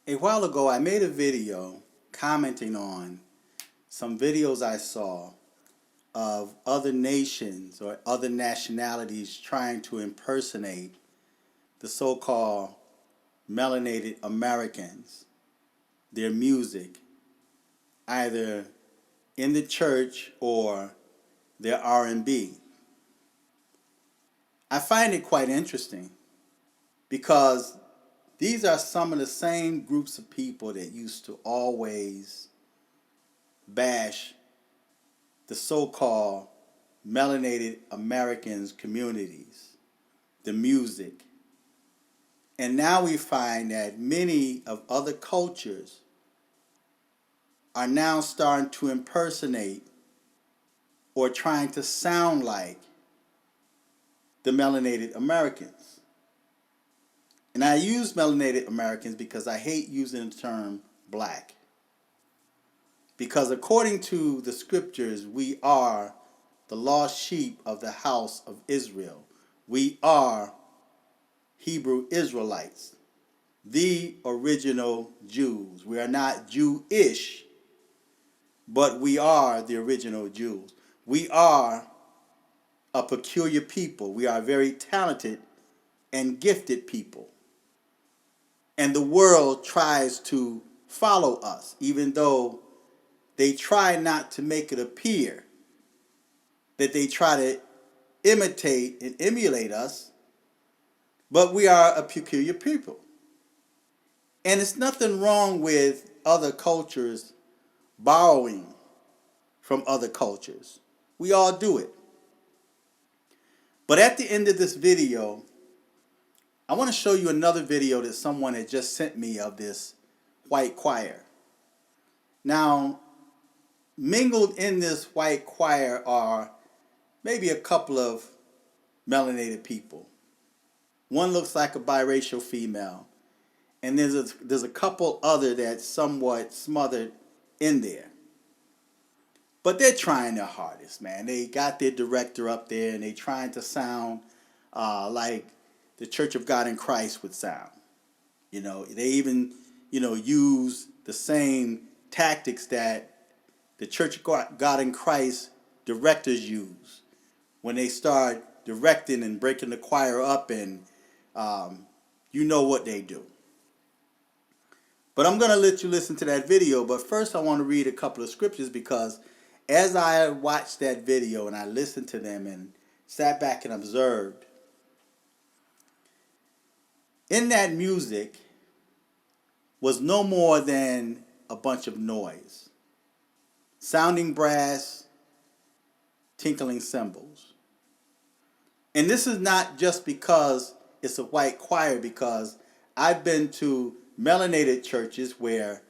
A while ago, I made a video commenting on some videos I saw of other nations or other nationalities trying to impersonate the so-called melanated Americans, their music, either in the church or their R&B. I find it quite interesting because these are some of the same groups of people that used to always bash the so-called melanated Americans communities, the music. And now we find that many of other cultures are now starting to impersonate or trying to sound like the melanated Americans. And I use melanated Americans because I hate using the term black. Because according to the scriptures, we are the lost sheep of the house of Israel. We are Hebrew Israelites, the original Jews. We are not Jewish, but we are the original Jews. We are a peculiar people. We are very talented and gifted people. And the world tries to follow us, even though they try not to make it appear that they try to imitate and emulate us, but we are a peculiar people. And it's nothing wrong with other cultures borrowing from other cultures. We all do it. But at the end of this video, I want to show you another video that someone had just sent me of this white choir. Now, mingled in this white choir are maybe a couple of melanated people. One looks like a biracial female, and there's a couple other that's somewhat smothered in there. But they're trying their hardest, man. They got their director up there, and they trying to sound like the Church of God in Christ would sound. You know, they even, use the same tactics that the Church of God in Christ directors use when they start directing and breaking the choir up, and you know what they do. But I'm going to let you listen to that video. But first I want to read a couple of scriptures, because as I watched that video and I listened to them and sat back and observed, in that music was no more than a bunch of noise. Sounding brass, tinkling cymbals. And this is not just because it's a white choir, because I've been to melanated churches where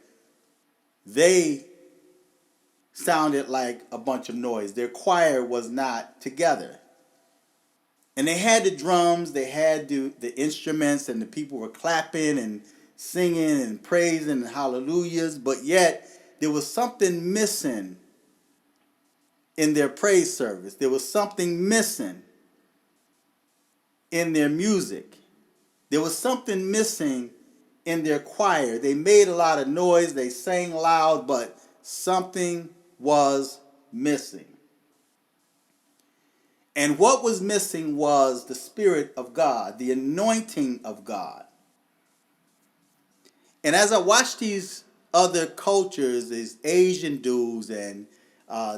they sounded like a bunch of noise. Their choir was not together. And they had the drums, they had the instruments, and the people were clapping and singing and praising and hallelujahs, but yet there was something missing in their praise service. There was something missing in their music. There was something missing in their choir. They made a lot of noise, they sang loud, but something was missing. And what was missing was the Spirit of God, the anointing of God. And as I watched these other cultures, these Asian dudes and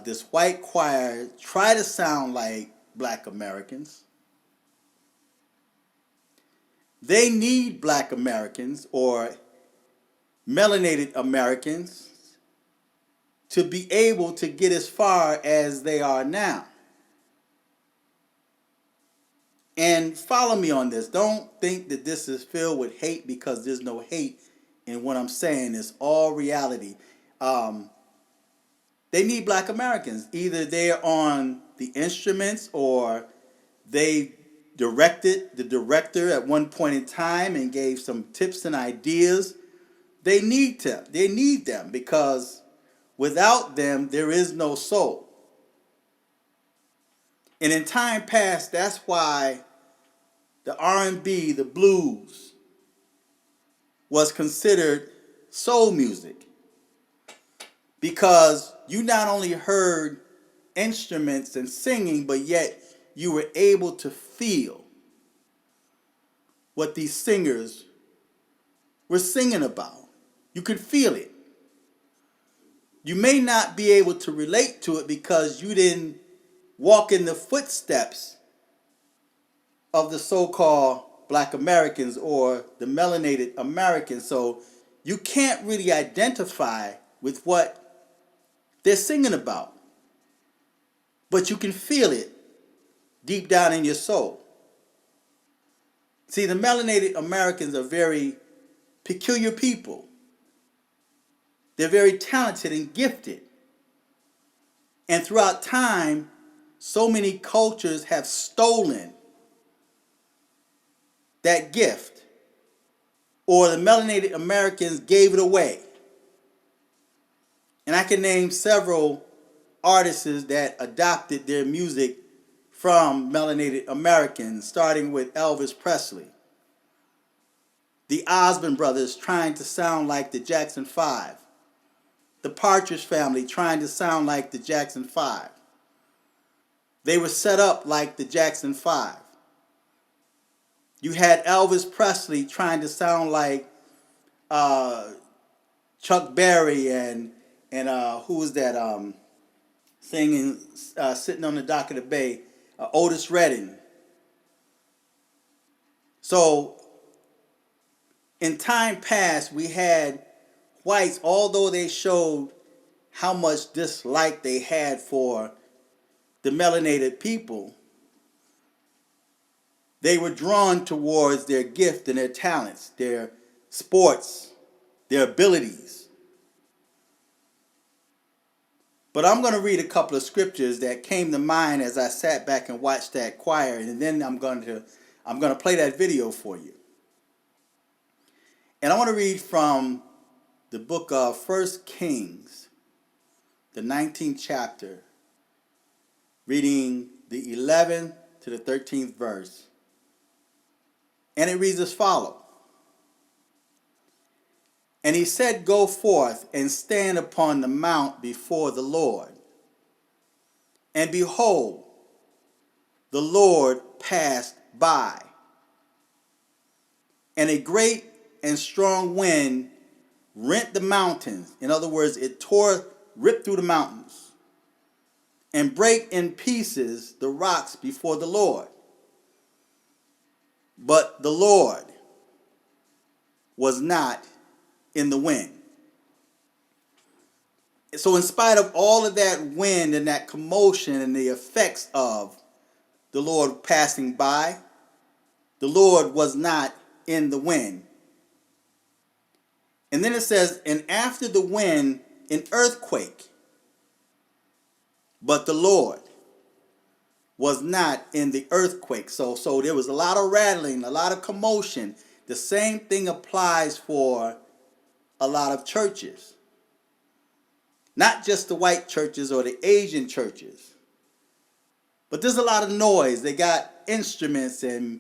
this white choir try to sound like black Americans, they need black Americans or melanated Americans to be able to get as far as they are now. And follow me on this. Don't think that this is filled with hate, because there's no hate in what I'm saying. It's all reality. They need black Americans. Either they're on the instruments or they directed the director at one point in time and gave some tips and ideas. They need them. They need them, because without them, there is no soul. And in time past, that's why the R&B, the blues, was considered soul music, because you not only heard instruments and singing, but yet you were able to feel what these singers were singing about. You could feel it. You may not be able to relate to it because you didn't walk in the footsteps of the so-called Black Americans or the melanated Americans. So you can't really identify with what they're singing about. But you can feel it deep down in your soul. See, the melanated Americans are very peculiar people. They're very talented and gifted. And throughout time, so many cultures have stolen that gift, or the melanated Americans gave it away. And I can name several artists that adopted their music from melanated Americans, starting with Elvis Presley, the Osmond Brothers trying to sound like the Jackson 5, the Partridge Family trying to sound like the Jackson 5. They were set up like the Jackson 5. You had Elvis Presley trying to sound like Chuck Berry and who was that singing, sitting on the dock of the bay, Otis Redding. So in time past, we had whites, although they showed how much dislike they had for the melanated people, they were drawn towards their gift and their talents, their sports, their abilities. But I'm going to read a couple of scriptures that came to mind as I sat back and watched that choir, and then I'm going to play that video for you. And I want to read from the book of 1 Kings, the 19th chapter, reading the 11th to the 13th verse. And it reads as follows. And he said, go forth and stand upon the mount before the Lord. And behold, the Lord passed by. And a great and strong wind rent the mountains. In other words, it ripped through the mountains and brake in pieces the rocks before the Lord. But the Lord was not in the wind. So in spite of all of that wind and that commotion and the effects of the Lord passing by, the Lord was not in the wind. And then it says, and after the wind, an earthquake. But the Lord was not in the earthquake. So there was a lot of rattling, a lot of commotion. The same thing applies for a lot of churches. Not just the white churches or the Asian churches. But there's a lot of noise. They got instruments and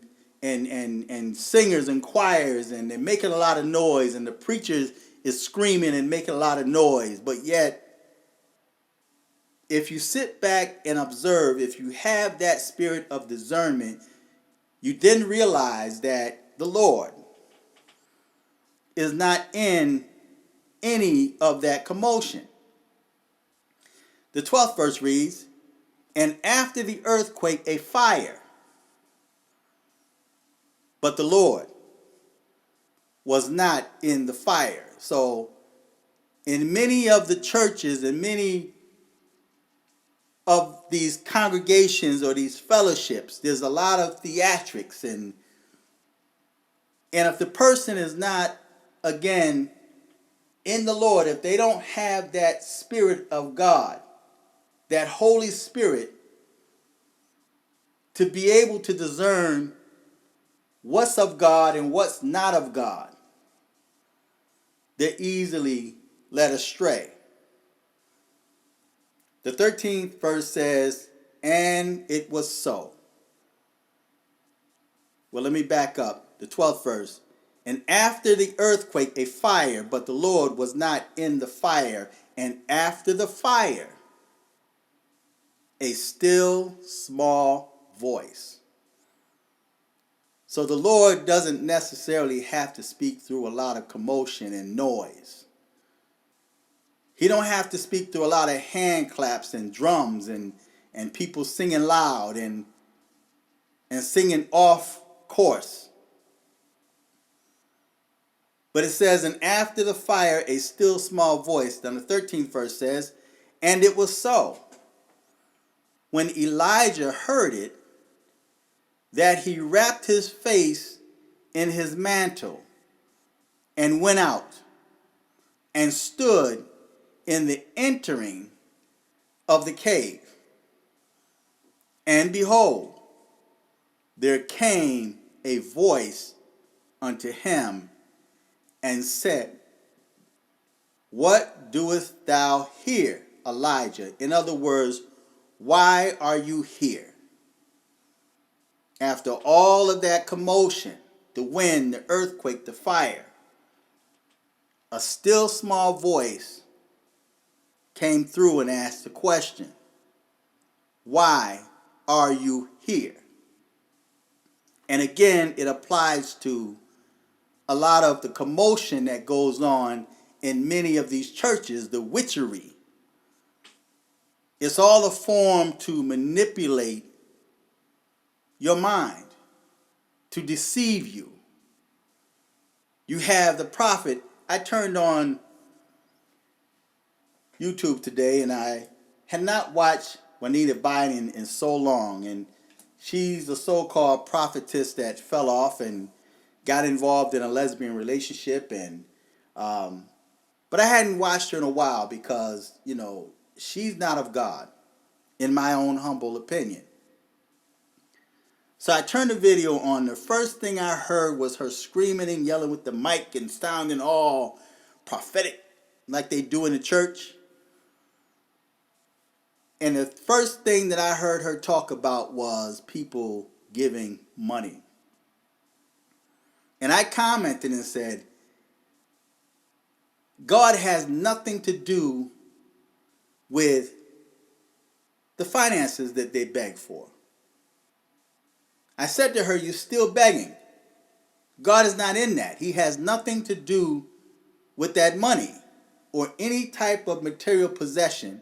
singers and choirs, and they're making a lot of noise, and the preacher is screaming and making a lot of noise. But yet, if you sit back and observe, if you have that spirit of discernment, you then realize that the Lord is not in any of that commotion. The 12th verse reads, and after the earthquake a fire, but the Lord was not in the fire. So in many of the churches and many of these congregations or these fellowships, there's a lot of theatrics, and if the person is not, again, in the Lord, if they don't have that Spirit of God, that Holy Spirit, to be able to discern what's of God and what's not of God, they're easily led astray. The 13th verse says, and it was so. Well, let me back up. The 12th verse. And after the earthquake, a fire, but the Lord was not in the fire. And after the fire, a still small voice. So the Lord doesn't necessarily have to speak through a lot of commotion and noise. He don't have to speak through a lot of hand claps and drums and people singing loud and singing off course. But it says, and after the fire, a still small voice. Then the 13th verse says, and it was so, when Elijah heard it, that he wrapped his face in his mantle and went out and stood in the entering of the cave. And behold, there came a voice unto him and said, what doest thou here, Elijah? In other words, why are you here? After all of that commotion, the wind, the earthquake, the fire, a still small voice came through and asked the question, why are you here? And again, it applies to a lot of the commotion that goes on in many of these churches, the witchery. It's all a form to manipulate your mind, to deceive you. You have the prophet. I turned on YouTube today and I had not watched Juanita Biden in so long. And she's a so-called prophetess that fell off and got involved in a lesbian relationship. But I hadn't watched her in a while because, she's not of God, in my own humble opinion. So I turned the video on. The first thing I heard was her screaming and yelling with the mic and sounding all prophetic like they do in the church. And the first thing that I heard her talk about was people giving money. And I commented and said, God has nothing to do with the finances that they beg for. I said to her, you're still begging. God is not in that. He has nothing to do with that money or any type of material possession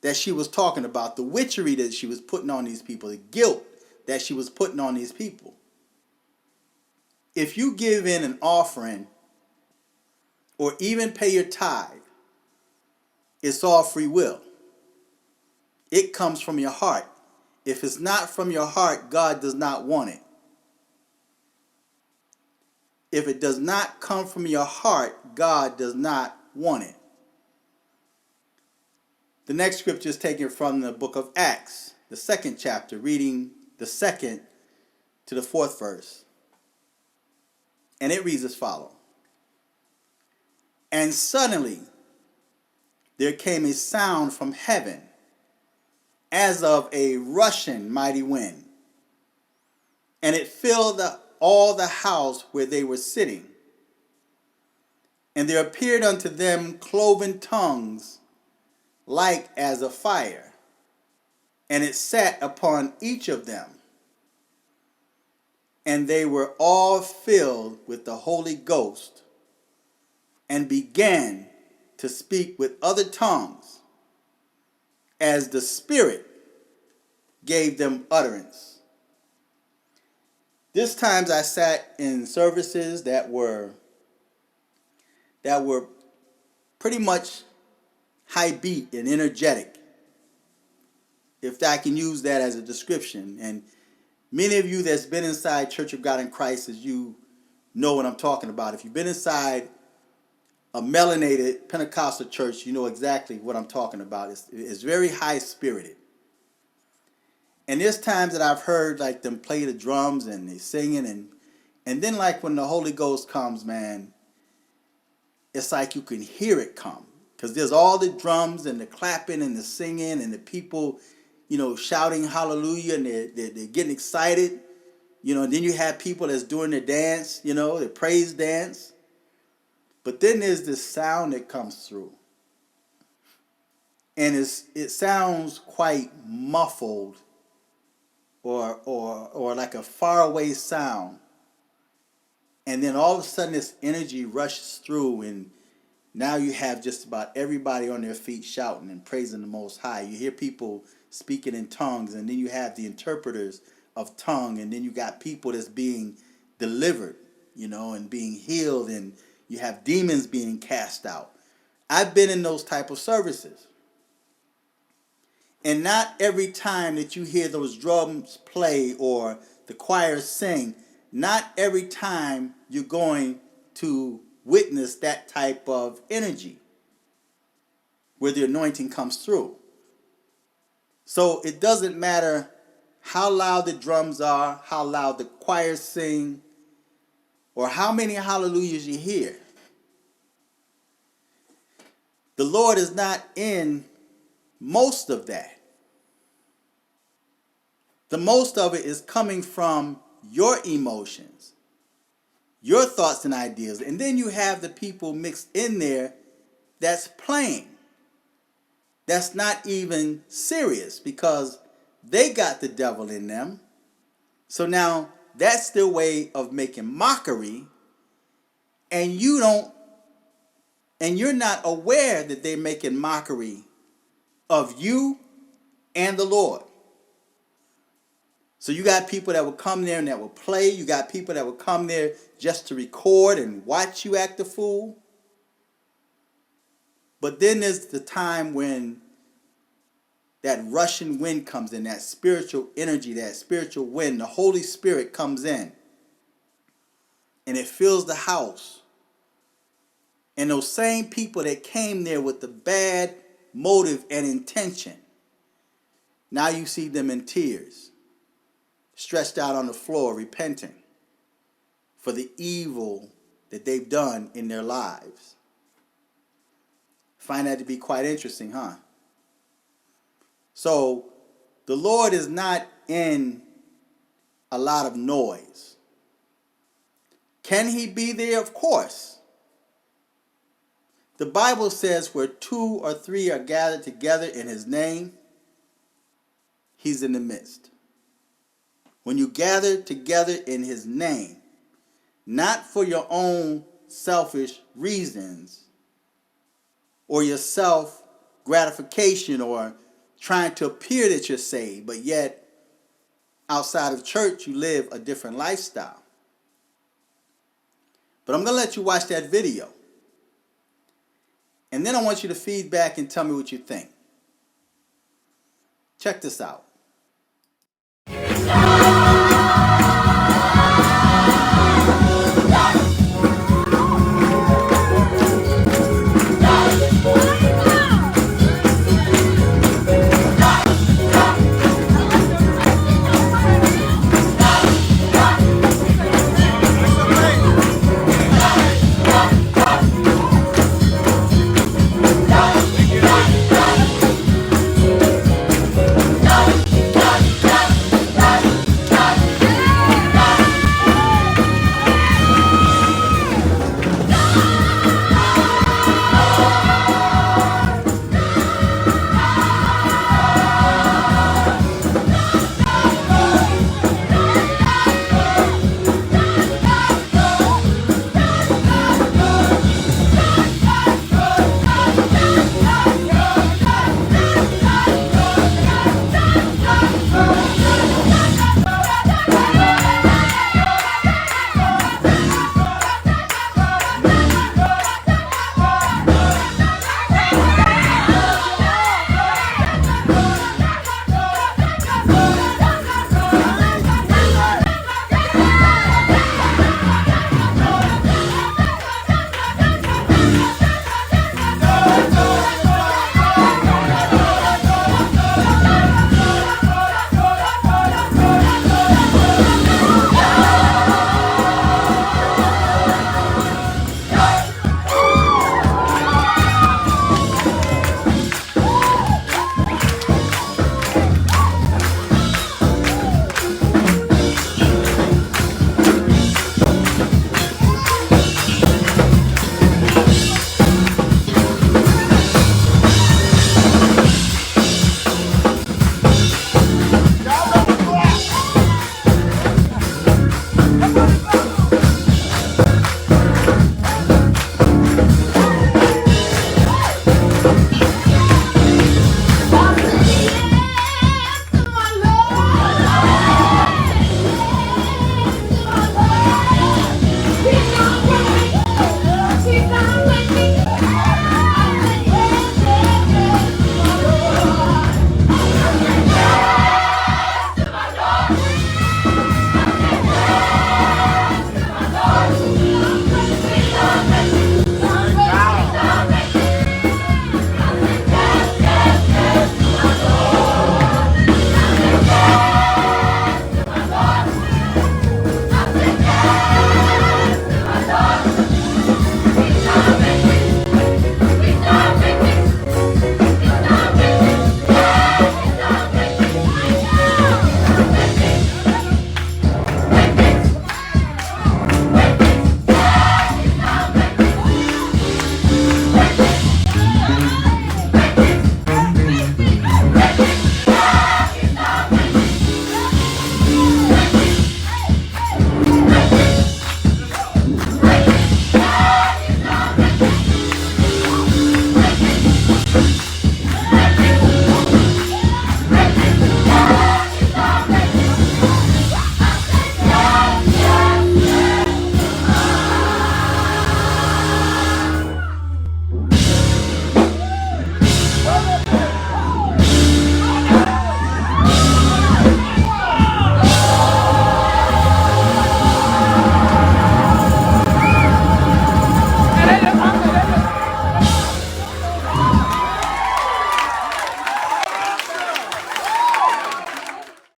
that she was talking about, the witchery that she was putting on these people, the guilt that she was putting on these people. If you give in an offering or even pay your tithe, it's all free will. It comes from your heart. If it's not from your heart, God does not want it. If it does not come from your heart, God does not want it. The next scripture is taken from the book of Acts, the 2nd chapter, reading the 2nd to the 4th verse. And it reads as follows. And suddenly there came a sound from heaven as of a rushing mighty wind, and it filled all the house where they were sitting. And there appeared unto them cloven tongues like as a fire, and it sat upon each of them. And they were all filled with the Holy Ghost, and began to speak with other tongues, as the Spirit gave them utterance. This times I sat in services that were pretty much high beat and energetic, if I can use that as a description. And many of you that's been inside Church of God in Christ, as you know what I'm talking about. If you've been inside a melanated Pentecostal church, you know exactly what I'm talking about. It's very high spirited. And there's times that I've heard like them play the drums and they singing, and then like when the Holy Ghost comes, man, it's like you can hear it come. Because there's all the drums and the clapping and the singing and the people, shouting hallelujah, and they're getting excited. Then you have people that's doing their dance, the praise dance. But then there's this sound that comes through. And it sounds quite muffled or like a faraway sound. And then all of a sudden this energy rushes through, and now you have just about everybody on their feet shouting and praising the Most High. You hear people speaking in tongues, and then you have the interpreters of tongue, and then you got people that's being delivered, and being healed, and you have demons being cast out. I've been in those type of services. And not every time that you hear those drums play or the choir sing, not every time you're going to witness that type of energy where the anointing comes through. So it doesn't matter how loud the drums are, how loud the choir sing, or how many hallelujahs you hear. The Lord is not in most of that. The most of it is coming from your emotions, your thoughts and ideas. And then you have the people mixed in there that's playing. That's not even serious because they got the devil in them. So now that's their way of making mockery, and you're not aware that they're making mockery of you and the Lord. So you got people that will come there and that will play. You got people that will come there just to record and watch you act a fool. But then there's the time when that rushing wind comes in, that spiritual energy, that spiritual wind, the Holy Spirit comes in. And it fills the house. And those same people that came there with the bad motive and intention, now you see them in tears, stretched out on the floor, repenting for the evil that they've done in their lives. Find that to be quite interesting, huh? So the Lord is not in a lot of noise. Can he be there? Of course. The Bible says where 2 or 3 are gathered together in his name, he's in the midst. When you gather together in his name, not for your own selfish reasons or your self gratification or trying to appear that you're saved, but yet outside of church you live a different lifestyle. But I'm going to let you watch that video. And then I want you to feedback and tell me what you think. Check this out.